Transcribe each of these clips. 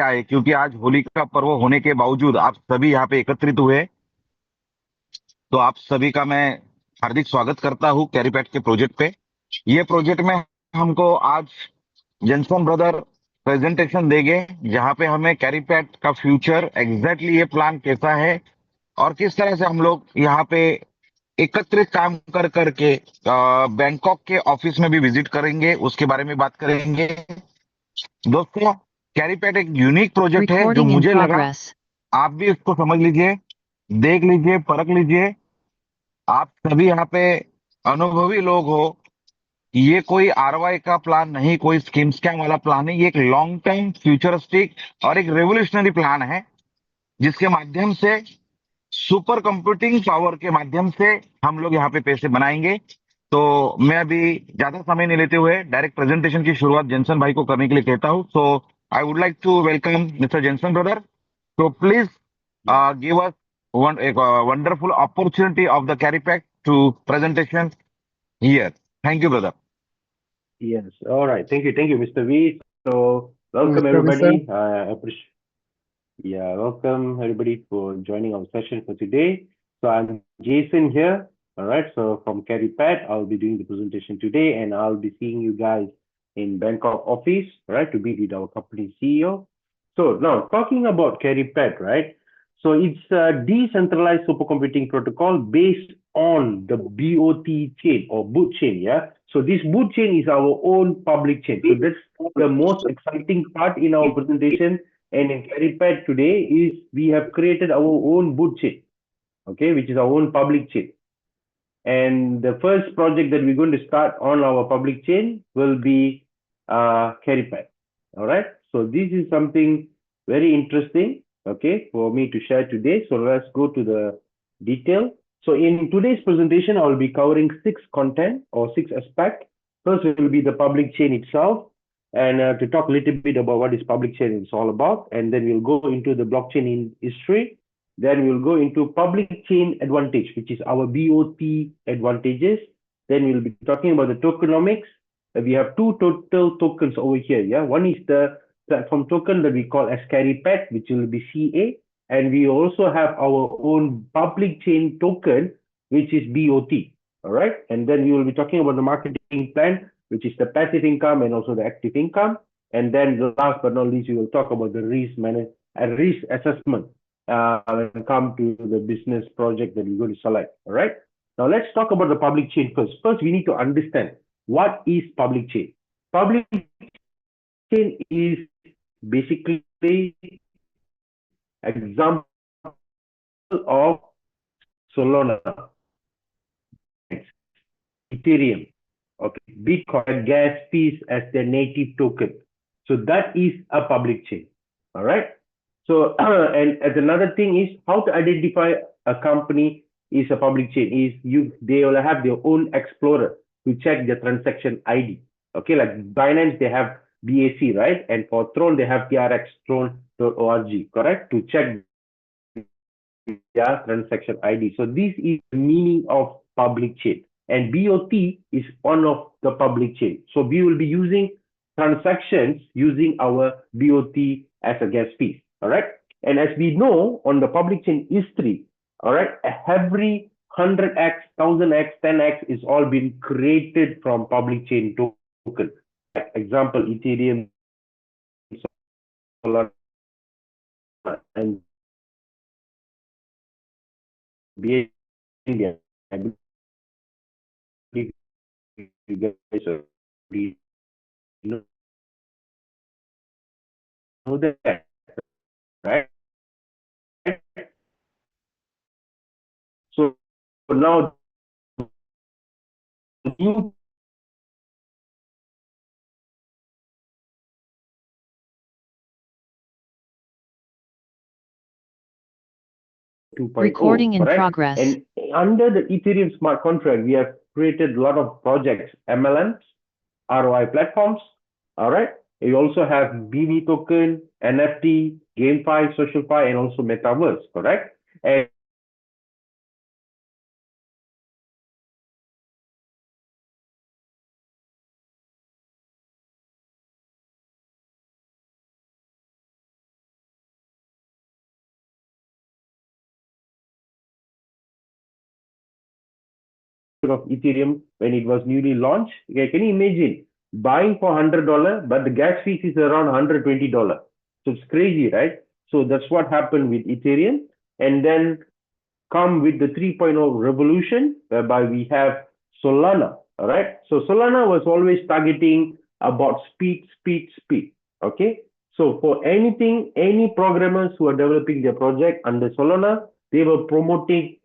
आए, क्योंकि आज होली का पर्व होने के बावजूद आप सभी यहाँ पे एकत्रित हुए। तो आप सभी का मैं हार्दिक स्वागत करता हूँ कैरीपैट के प्रोजेक्ट पे। ये प्रोजेक्ट में हमको आज जेंसन ब्रदर प्रेजेंटेशन देंगे, जहाँ पे हमें कैरीपैट का फ्यूचर एग्जैक्टली ये प्लान कैसा है और किस तरह से हम लोग यहाँ पे एकत्रित काम कर करके बैंकॉक के ऑफिस में भी विजिट करेंगे, उसके बारे में बात करेंगे। दोस्तों, कैरीपैट एक यूनिक प्रोजेक्ट है जो Recording in मुझे लगा progress. आप भी इसको समझ लीजिए, देख लीजिए, परख लीजिए। आप सभी यहाँ पे अनुभवी लोग हो। ये कोई आरवाई का प्लान नहीं, कोई स्कीम स्कैम वाला प्लान नहीं, ये एक लॉन्ग टर्म फ्यूचरिस्टिक और एक रेवोल्यूशनरी प्लान है, जिसके माध्यम से सुपर कंप्यूटिंग पावर के माध्यम से हम लोग यहाँ पे पैसे बनाएंगे। तो मैं अभी ज्यादा समय नहीं लेते हुए डायरेक्ट प्रेजेंटेशन की शुरुआत जेंसन भाई को करने के लिए कहता हूँ। So I would like to welcome mister Jensen brother. So please give us one a wonderful opportunity of the CARY PACT to presentation here. Thank you, brother. Yes. All right. Thank you, Mr. V. So welcome Mr. Visa. everybody. Welcome everybody for joining our session for today. So I'm Jason here. All right. So from CaryPact, I'll be doing the presentation today, and I'll be seeing you guys in Bangkok office, right, to meet with our company CEO. So now talking about CaryPact, right? So it's a decentralized supercomputing protocol based on the BOT chain or boot chain, yeah. So this boot chain is our own public chain. So that's the most exciting part in our presentation and in CaryPact today is we have created our own boot chain, okay, which is our own public chain. And the first project that we're going to start on our public chain will be CaryPact. All right. So this is something very interesting, okay, for me to share today. So let's go to the detail. So in today's presentation, I will be covering 6 content or 6 aspects. First will be the public chain itself, and to talk a little bit about what is public chain is all about, and then we'll go into the blockchain in history. Then we'll go into public chain advantage, which is our BOT advantages. Then we'll be talking about the tokenomics. We have 2 total tokens over here. Yeah, one is the platform token that we call as CaryPact, which will be CA, and we also have our own public chain token, which is BOT. All right, and then we will be talking about the marketing plan, which is the passive income and also the active income. And then last but not least, we will talk about the risk management and risk assessment when it comes to the business project that we're going to select. All right. Now let's talk about the public chain first. First, we need to understand what is public chain. Public chain is basically example of Solana, Ethereum, okay, Bitcoin, gas fees as their native token. So that is a public chain. All right. So, and as another thing is how to identify a company is a public chain is they will have their own explorer to check the transaction ID. Okay, like Binance, they have BAC, right? And for Tron, they have TRX, Tron.org, correct? To check their transaction ID. So this is the meaning of public chain. And BOT is one of the public chain. So we will be using transactions using our BOT as a gas fee. All right. And as we know on the public chain history, all right, every 100x, 1000x, 10x is all been created from public chain token. Example, Ethereum, Solana, and India. I believe you guys already know that, right? So now the new 2.0, Recording in correct? progress. And under the Ethereum smart contract, we have created a lot of projects, MLMs, ROI platforms, all right? You also have BB token, NFT, GameFi, SocialFi, and also Metaverse, correct? And of Ethereum when it was newly launched. Okay, can you imagine buying for $100, but the gas fees is around $120? So it's crazy, right? So that's what happened with Ethereum. And then come with the 3.0 revolution, whereby we have Solana. All right. So Solana was always targeting about speed, speed, speed. Okay. So for anything, any programmers who are developing their project under Solana, they were promoting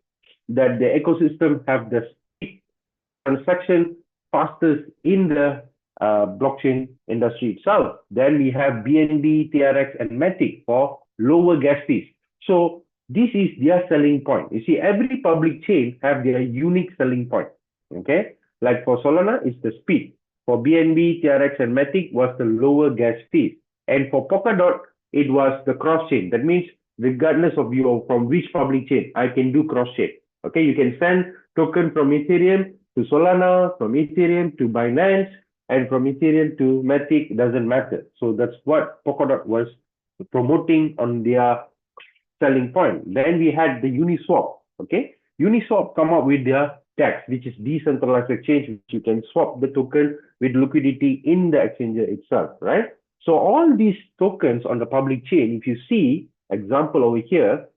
that the ecosystem have the speed transaction fastest in the blockchain industry itself. Then we have BNB, TRX, and Matic for lower gas fees. So this is their selling point. You see, every public chain have their unique selling point. Okay, like for Solana, it's the speed. For BNB, TRX, and Matic was the lower gas fees. And for Polkadot, it was the cross chain. That means regardless of you from which public chain, I can do cross chain. Okay, you can send token from Ethereum to Solana, from Ethereum to Binance, and from Ethereum to Matic, doesn't matter. So that's what Polkadot was promoting on their selling point. Then we had the Uniswap. Okay, Uniswap come up with their DEX, which is decentralized exchange, which you can swap the token with liquidity in the exchanger itself, right? So all these tokens on the public chain, if you see example over here,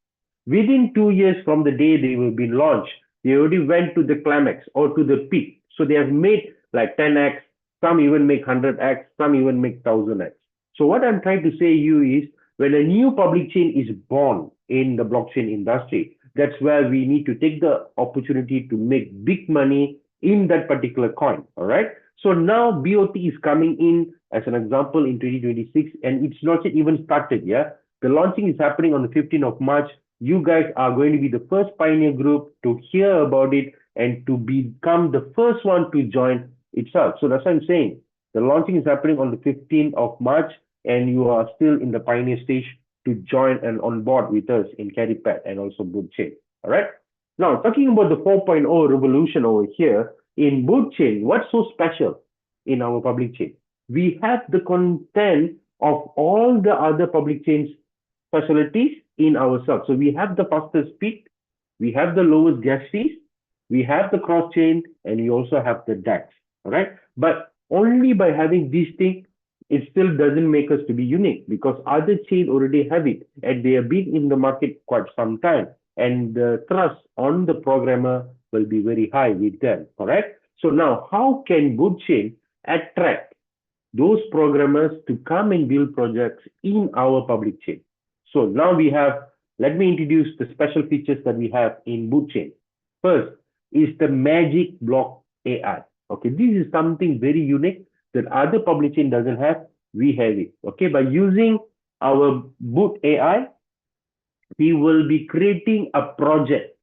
within 2 years from the day they will be launched, they already went to the climax or to the peak. So they have made like 10x, some even make 100x, some even make 1000x. So what I'm trying to say you is, when a new public chain is born in the blockchain industry, that's where we need to take the opportunity to make big money in that particular coin. All right. So now BOT is coming in as an example in 2026, and it's not yet even started. Yeah. The launching is happening on the 15th of March. You guys are going to be the first pioneer group to hear about it and to become the first one to join itself. So that's what I'm saying. The launching is happening on the 15th of March, and you are still in the pioneer stage to join and on board with us in CaryPact and also Bootchain. All right. Now, talking about the 4.0 revolution over here, in Bootchain, what's so special in our public chain? We have the content of all the other public chains facilities in ourselves. So we have the fastest speed, we have the lowest gas fees, we have the cross chain, and we also have the DEX. All right. But only by having these things, it still doesn't make us to be unique, because other chains already have it and they have been in the market quite some time, and the trust on the programmer will be very high with them. Correct. So now, how can Bootchain attract those programmers to come and build projects in our public chain? So now we have, let me introduce the special features that we have in Bootchain. First is the magic block AI. Okay, this is something very unique that other public chain doesn't have. We have it. Okay, by using our Boot AI, we will be creating a project,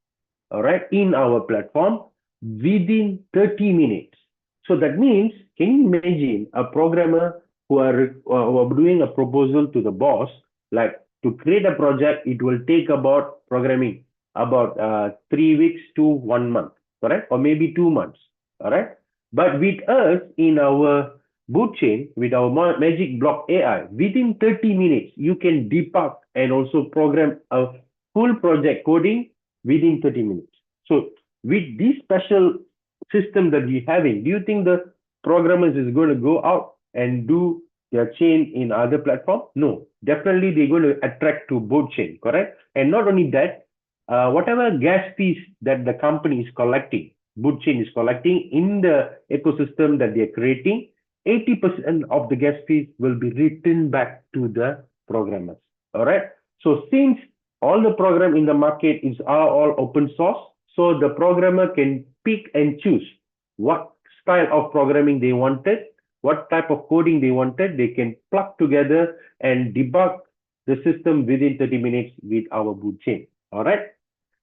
all right, in our platform within 30 minutes. So that means, can you imagine a programmer who are doing a proposal to the boss, like to create a project, it will take about programming about 3 weeks to 1 month, correct? Or maybe 2 months, all right? But with us in our Bootchain, with our Magic Block AI, within 30 minutes, you can debug and also program a full project coding within 30 minutes. So with this special system that we're having, do you think the programmers is going to go out and do their chain in other platform? No, definitely they're going to attract to Bootchain, correct? And not only that, whatever gas fees that the company is collecting, Bootchain is collecting in the ecosystem that they're creating, 80% of the gas fees will be returned back to the programmers. All right. So since all the program in the market are all open source, so the programmer can pick and choose what style of programming they wanted, what type of coding they wanted. They can plug together and debug the system within 30 minutes with our Bootchain. All right.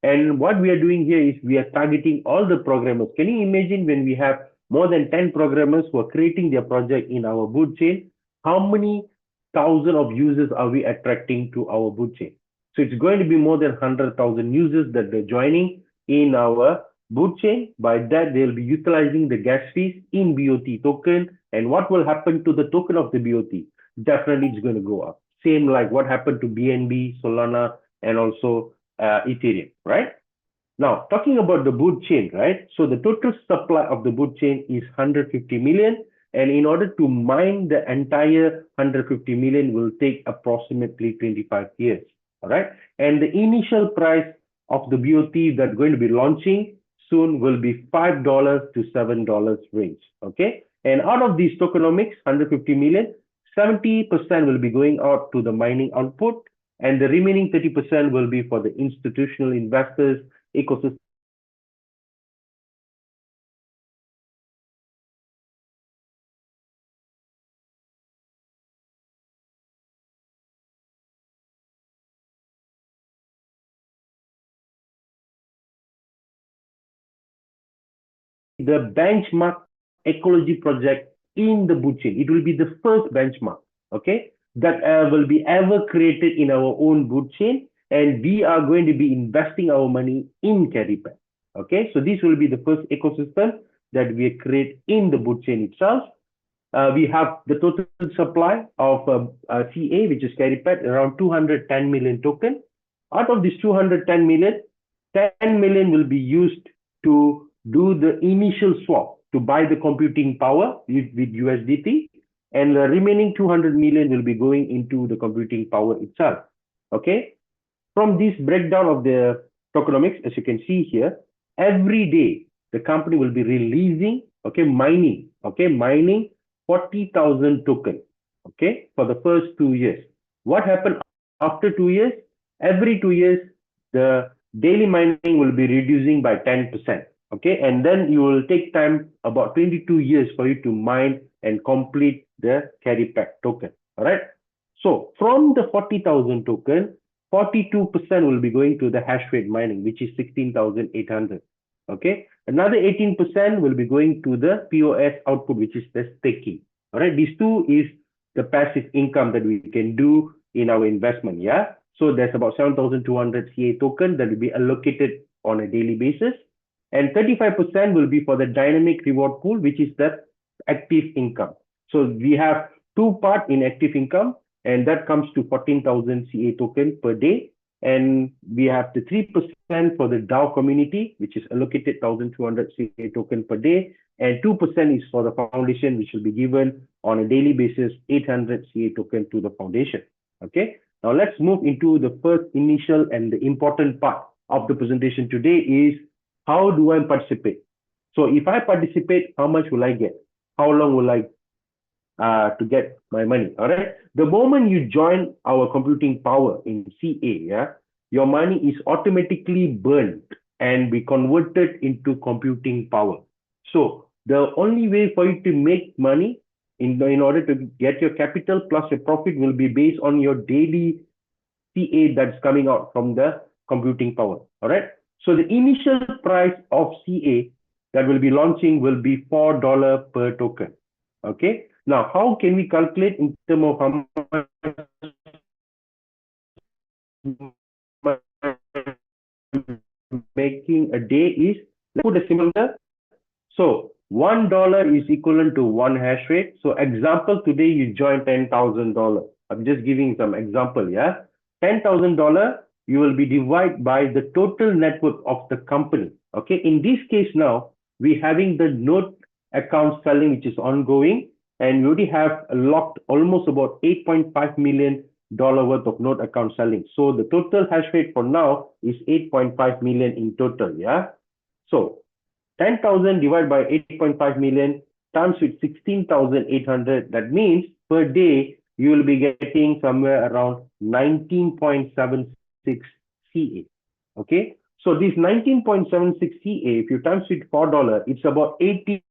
And what we are doing here is we are targeting all the programmers. Can you imagine when we have more than 10 programmers who are creating their project in our Bootchain, how many thousands of users are we attracting to our Bootchain? So it's going to be more than 100,000 users that they're joining in our Bootchain. By that, they'll be utilizing the gas fees in BOT token. And what will happen to the token of the BOT? Definitely it's going to go up. Same like what happened to BNB, Solana, and also Ethereum, right? Now, talking about the boot chain, right? So the total supply of the boot chain is 150 million. And in order to mine the entire 150 million will take approximately 25 years. All right. And the initial price of the BOT that's going to be launching soon will be $5 to $7 range. Okay. And out of these tokenomics, 150 million, 70% will be going out to the mining output, and the remaining 30% will be for the institutional investors, ecosystem. The benchmark ecology project in the boot chain. It will be the first benchmark, okay, that will be ever created in our own boot chain, and we are going to be investing our money in CaryPact. Okay, so this will be the first ecosystem that we create in the boot chain itself. We have the total supply of CA, which is CaryPact, around 210 million token. Out of this 210 million, 10 million will be used to do the initial swap to buy the computing power with USDT, and the remaining 200 million will be going into the computing power itself. Okay. From this breakdown of the tokenomics, as you can see here, every day the company will be releasing, mining 40,000 tokens, for the first 2 years. What happened after 2 years? Every 2 years, the daily mining will be reducing by 10%, and then you will take time about 22 years for you to mine and complete the CaryPact token, all right? So from the 40,000 token, 42% will be going to the hash rate mining, which is 16,800, Another 18% will be going to the POS output, which is the staking, all right? These two is the passive income that we can do in our investment, yeah? So there's about 7,200 CA token that will be allocated on a daily basis. And 35% will be for the dynamic reward pool, which is the active income. So we have two parts in active income, and that comes to 14,000 CA token per day. And we have the 3% for the DAO community, which is allocated 1,200 CA token per day. And 2% is for the foundation, which will be given on a daily basis, 800 CA token to the foundation. Okay. Now let's move into the first initial and the important part of the presentation today is how do I participate? So if I participate, how much will I get? How long will I to get my money? All right. The moment you join our computing power in CA, your money is automatically burned and be converted into computing power. So the only way for you to make money in order to get your capital plus your profit will be based on your daily CA that's coming out from the computing power. All right. So the initial price of CA that will be launching will be $4 per token. Okay. Now, how can we calculate in terms of how much making a day is? Let's put a similar. So $1 is equivalent to 1 hash rate. So example, today you join $10,000. I'm just giving some example, yeah. $10,000, you will be divided by the total network of the company. Okay, in this case now, we're having the node account selling, which is ongoing, and we already have locked almost about $8.5 million worth of node account selling. So the total hash rate for now is 8.5 million in total, yeah. So 10,000 divided by 8.5 million times with 16,800. That means per day, you will be getting somewhere around 19.76 CA. Okay. So this 19.76 CA, if you times with $4, it's about $80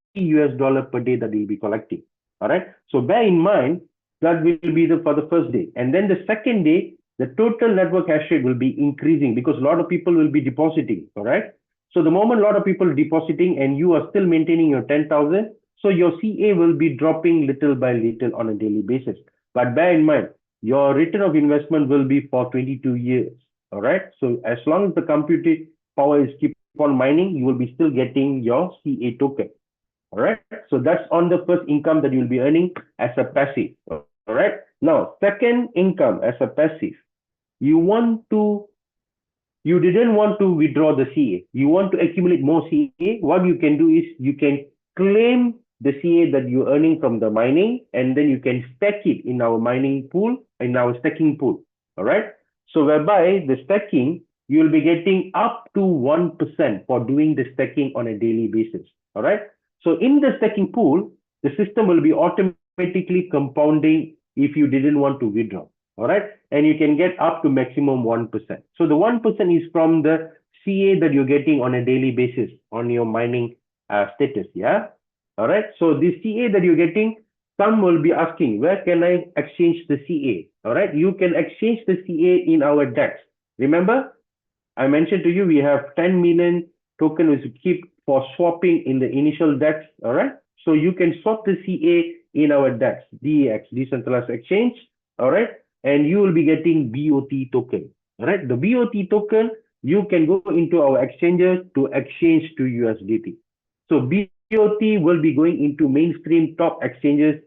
per day that you'll be collecting. All right. So bear in mind that will be for the first day. And then the second day, the total network hash rate will be increasing because a lot of people will be depositing. All right. So the moment a lot of people are depositing and you are still maintaining your 10,000, so your CA will be dropping little by little on a daily basis. But bear in mind, your return of investment will be for 22 years. All right. So as long as the computing power is keep on mining, you will be still getting your CA token. All right. So that's on the first income that you'll be earning as a passive. All right. Now, second income as a passive, you want to you didn't want to withdraw the CA. You want to accumulate more CA. What you can do is you can claim the CA that you're earning from the mining, and then you can stack it in our mining pool, in our stacking pool. All right. So whereby the stacking, you'll be getting up to 1% for doing the stacking on a daily basis. All right. So in the stacking pool, the system will be automatically compounding if you didn't want to withdraw. All right. And you can get up to maximum 1%. So the 1% is from the CA that you're getting on a daily basis on your mining status. Yeah. All right. So the CA that you're getting, some will be asking, where can I exchange the CA? All right. You can exchange the CA in our DEX. Remember, I mentioned to you, we have 10 million token which we keep for swapping in the initial DEX. All right. So you can swap the CA in our DEX, DEX, Decentralized Exchange. All right. And you will be getting BOT token. All right. The BOT token, you can go into our exchanges to exchange to USDT. So BOT will be going into mainstream top exchanges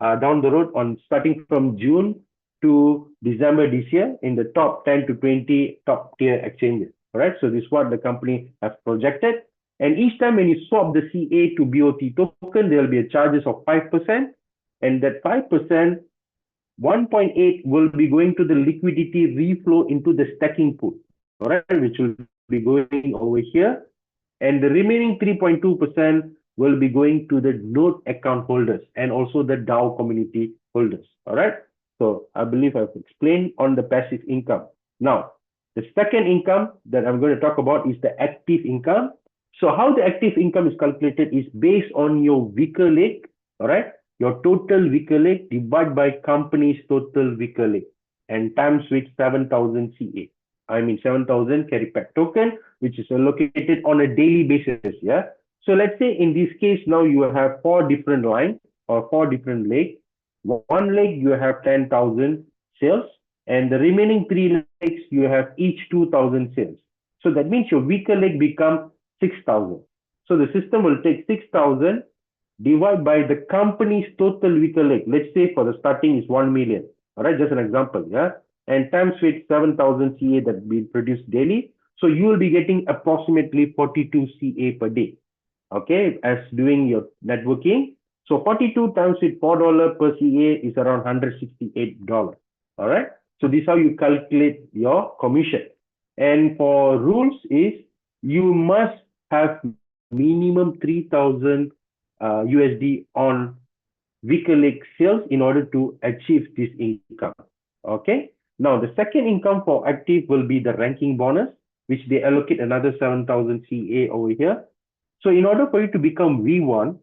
down the road on starting from June to December this year in the top 10 to 20 top tier exchanges. All right. So this is what the company has projected. And each time when you swap the CA to BOT token, there will be a charges of 5%. And that 5%, 1.8 will be going to the liquidity reflow into the stacking pool, all right, which will be going over here. And the remaining 3.2% will be going to the node account holders and also the DAO community holders, all right? So I believe I've explained on the passive income. Now, the second income that I'm going to talk about is the active income. So how the active income is calculated is based on your weaker leg, all right? Your total weaker leg divided by company's total weaker leg and times with 7,000 CA. I mean 7,000 CaryPact token, which is allocated on a daily basis, yeah? So let's say in this case, now you have 4 different lines or 4 different legs. One leg, you have 10,000 sales, and the remaining 3 legs, you have each 2,000 sales. So that means your weaker leg becomes 6,000. So the system will take 6,000 divided by the company's total weaker leg. Let's say for the starting is 1 million. All right, just an example, yeah? And times with 7,000 CA that we produce daily. So you will be getting approximately 42 CA per day, okay, as doing your networking. So 42 times with $4 per CA is around $168. All right. So this is how you calculate your commission. And for rules is you must have minimum 3,000 USD on weaker leg sales in order to achieve this income. Okay. Now the second income for active will be the ranking bonus, which they allocate another 7,000 CA over here. So in order for you to become V1,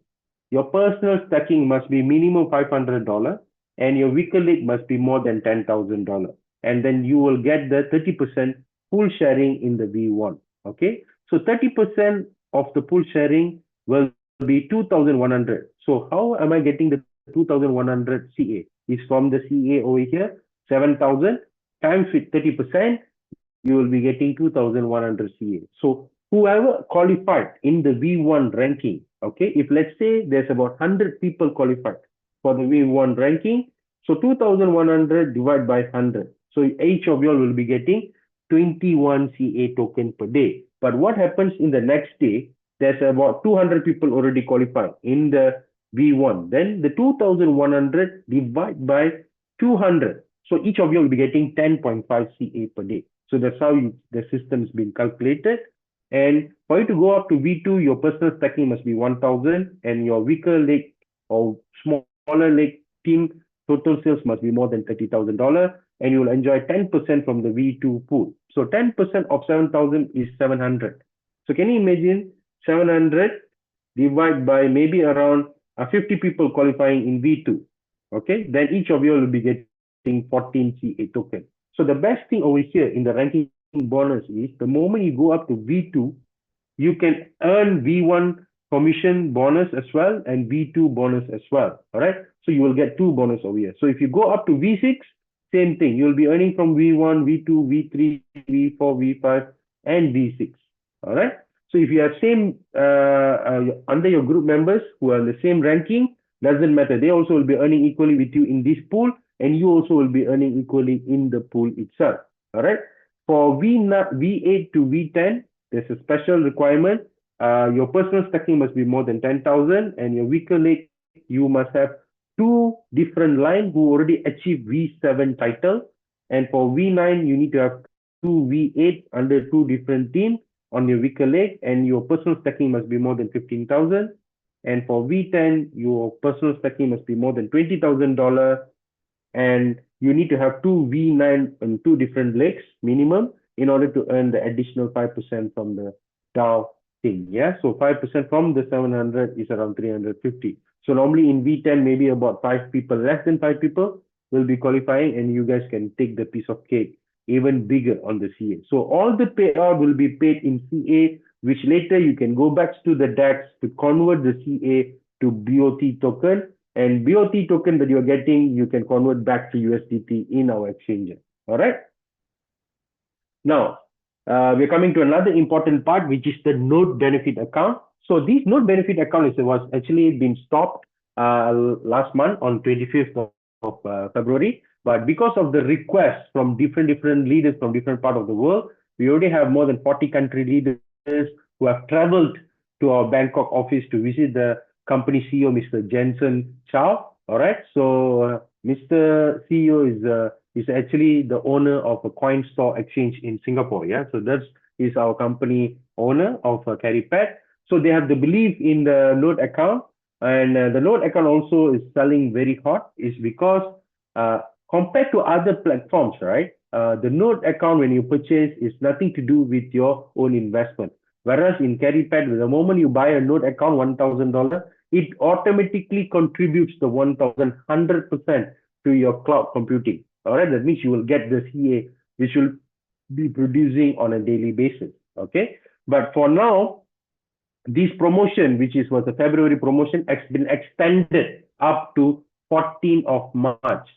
your personal stacking must be minimum $500 and your weaker leg must be more than $10,000. And then you will get the 30% pool sharing in the V1. Okay. So 30% of the pool sharing will be 2,100. So how am I getting the 2,100 CA? Is from the CA over here, 7,000 times with 30%, you will be getting 2,100 CA. So whoever qualified in the V1 ranking, okay, if let's say there's about 100 people qualified for the V1 ranking, so 2,100 divided by 100. So each of you all will be getting 21 CA token per day. But what happens in the next day, there's about 200 people already qualified in the V1. Then the 2,100 divided by 200. So each of you will be getting 10.5 CA per day. So that's how the system is being calculated. And for you to go up to V2, your personal stacking must be 1,000 and your weaker leg or smaller leg team total sales must be more than $30,000 and you will enjoy 10% from the V2 pool. So 10% of 7,000 is 700. So can you imagine 700 divided by maybe around 50 people qualifying in V2? Okay, then each of you will be getting 14 CA token. So the best thing over here in the ranking bonus is the moment you go up to V2, you can earn V1 commission bonus as well and V2 bonus as well. All right. So you will get 2 bonus over here. So if you go up to V6, same thing. You'll be earning from V1, V2, V3, V4, V5, and V6. All right. So if you have same under your group members who are in the same ranking, doesn't matter. They also will be earning equally with you in this pool, and you also will be earning equally in the pool itself. All right. For V8 to V10, there's a special requirement. Your personal stacking must be more than 10,000, and your weaker leg, you must have two different lines who already achieved V7 title. And for V9, you need to have two V8 under two different teams on your weaker leg, and your personal stacking must be more than 15,000. And for V10, your personal stacking must be more than $20,000, and you need to have two V9 on two different legs minimum in order to earn the additional 5% from the DAO thing. Yeah, so 5% from the 700 is around 350. So normally in V10, maybe about 5 people, less than 5 people will be qualifying, and you guys can take the piece of cake even bigger on the CA. So all the payout will be paid in CA, which later you can go back to the DEX to convert the CA to BOT token, and BOT token that you're getting, you can convert back to USDT in our exchange. All right. Now, we're coming to another important part, which is the node benefit account. So this node benefit account was actually been stopped last month on 25th of February. But because of the requests from different leaders from different parts of the world, we already have more than 40 country leaders who have traveled to our Bangkok office to visit the company CEO, Mr. Jensen Chow. All right. So Mr. CEO is actually the owner of a COINSTORE Exchange in Singapore. Yeah. So that is our company owner of CaryPact. So they have the belief in the node account, and the node account also is selling very hot. Is because compared to other platforms, right? The node account when you purchase is nothing to do with your own investment. Whereas in CaryPact, the moment you buy a node account, $1,000, it automatically contributes the 1,100% to your cloud computing. All right, that means you will get the CA, which will be producing on a daily basis. Okay, but for now, this promotion, which was a February promotion, has been extended up to 14th of March.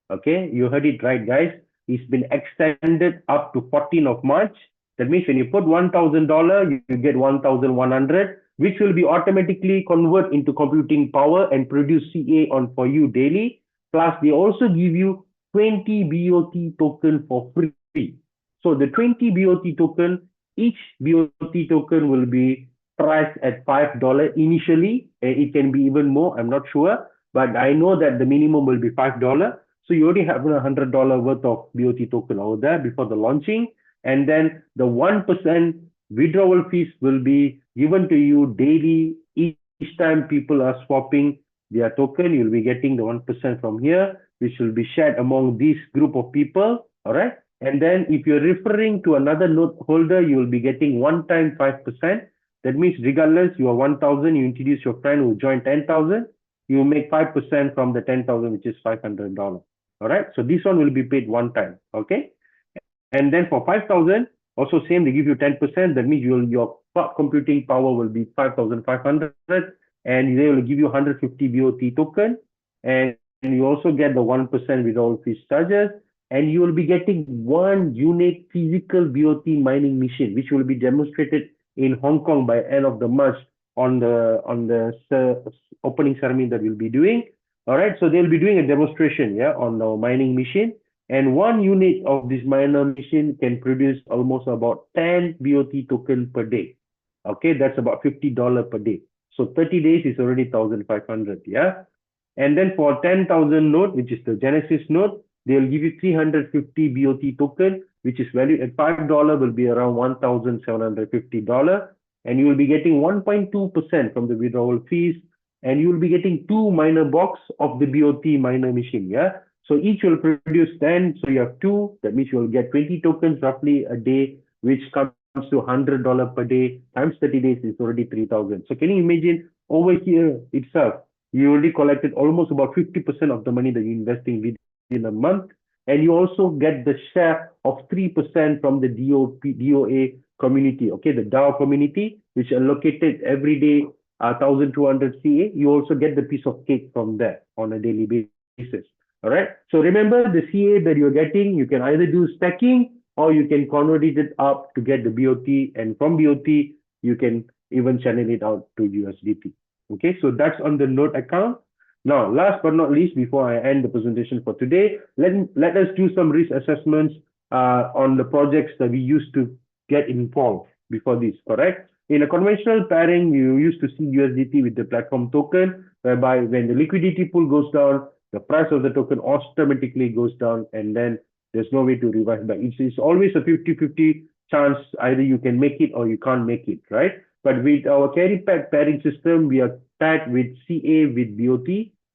Okay, you heard it right, guys. It's been extended up to 14th of March. That means when you put $1,000, you get 1,100, which will be automatically convert into computing power and produce CA on for you daily. Plus, they also give you 20 BOT token for free. So the 20 BOT token, each BOT token will be priced at $5 initially. It can be even more, I'm not sure, but I know that the minimum will be $5. So you already have $100 worth of BOT token over there before the launching. And then the 1% withdrawal fees will be given to you daily. Each time people are swapping their token, you'll be getting the 1% from here, which will be shared among this group of people. All right. And then if you're referring to another node holder, you will be getting one time 5%. That means regardless, you are 1,000, you introduce your friend who joined 10,000, you make 5% from the 10,000, which is $500. All right. So this one will be paid one time. Okay. And then for 5,000, also same, they give you 10%. That means your cloud computing power will be 5,500, and they will give you 150 BOT token. And you also get the 1% withdrawal fees charges. And you will be getting one unique physical BOT mining machine, which will be demonstrated in Hong Kong by end of the March on the opening ceremony that we'll be doing. All right, so they'll be doing a demonstration, yeah, on the mining machine. And one unit of this miner machine can produce almost about 10 BOT token per day. Okay, that's about $50 per day. So 30 days is already 1,500, yeah. And then for 10,000 node, which is the Genesis node, they'll give you 350 BOT token, which is valued at $5, will be around $1,750. And you will be getting 1.2% from the withdrawal fees. And you will be getting 2 miner box of the BOT miner machine, yeah. So each will produce 10, so you have 2. That means you will get 20 tokens roughly a day, which comes to $100 per day. Times 30 days is already 3,000. So can you imagine over here itself, you already collected almost about 50% of the money that you're investing within a month. And you also get the share of 3% from the DOA community, okay, the DAO community, which allocated every day 1,200 CA. You also get the piece of cake from there on a daily basis. All right. So remember the CA that you're getting, you can either do stacking or you can convert it up to get the BOT. And from BOT, you can even channel it out to USDT. Okay. So that's on the node account. Now, last but not least, before I end the presentation for today, let us do some risk assessments on the projects that we used to get involved before this, correct? In a conventional pairing, you used to see USDT with the platform token, whereby when the liquidity pool goes down, the price of the token automatically goes down, and then there's no way to revise back. It's always a 50-50 chance, either you can make it or you can't make it, right? But with our CaryPact pairing system, we are paired with CA with BOT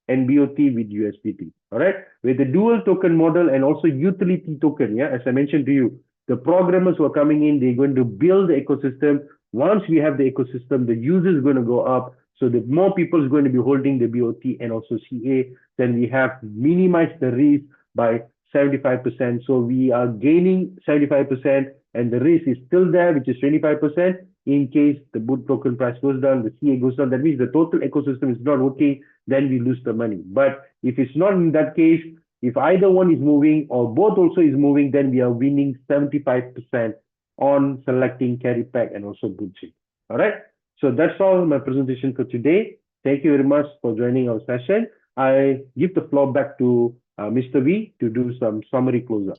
and BOT with USDT, all right? With the dual token model and also utility token, yeah, as I mentioned to you, the programmers who are coming in, they're going to build the ecosystem. Once we have the ecosystem, the users is going to go up. So the more people is going to be holding the BOT and also CA, then we have minimized the risk by 75%. So we are gaining 75% and the risk is still there, which is 25%. In case the boot token price goes down, the CA goes down, that means the total ecosystem is not working, then we lose the money. But if it's not in that case, if either one is moving or both also is moving, then we are winning 75% on selecting CaryPact and also Bootchain. All right. So that's all my presentation for today. Thank you very much for joining our session. I give the floor back to Mr. V to do some summary closer.